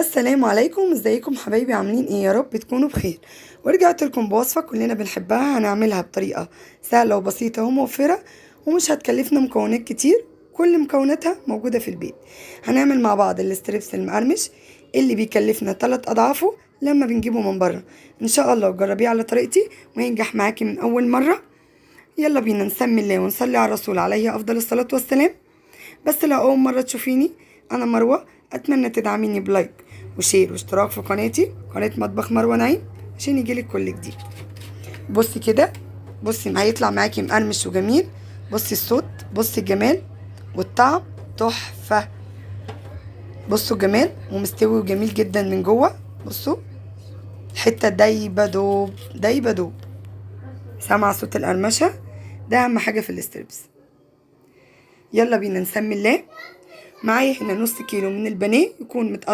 السلام عليكم، ازيكم حبايبي؟ عاملين ايه؟ يا رب تكونوا بخير. ورجعت لكم بوصفة كلنا بنحبها، هنعملها بطريقة سهلة وبسيطة وموفرة ومش هتكلفنا مكونات كتير. كل مكوناتها موجودة في البيت. هنعمل مع بعض الاستريبس المقرمش اللي بيكلفنا 3 اضعافه لما بنجيبه من بره. ان شاء الله جربيه على طريقتي وينجح معاكي من اول مرة. يلا بينا نسمي الله ونصلي على الرسول عليه افضل الصلاة والسلام. بس لو أول مرة تشوفيني، أنا مروة. أتمنى تدعميني بلايك وشير واشتراك في قناتي، قناة مطبخ مروة نعيم، عشان يجيلك كل جديد. بصي كده، بصي ما هيطلع معاكي مقرمش وجميل. بصي الصوت، بصي الجمال والطعم تحفة. بصوا الجمال ومستوي وجميل جدا من جوه. بصوا حتة دايبة دوب دايبة دوب. سامعة صوت القرمشة؟ ده أهم حاجة في الاستريبس. يلا بينا نسمي الله. معايا هنا نص كيلو من البانيه يكون متقطع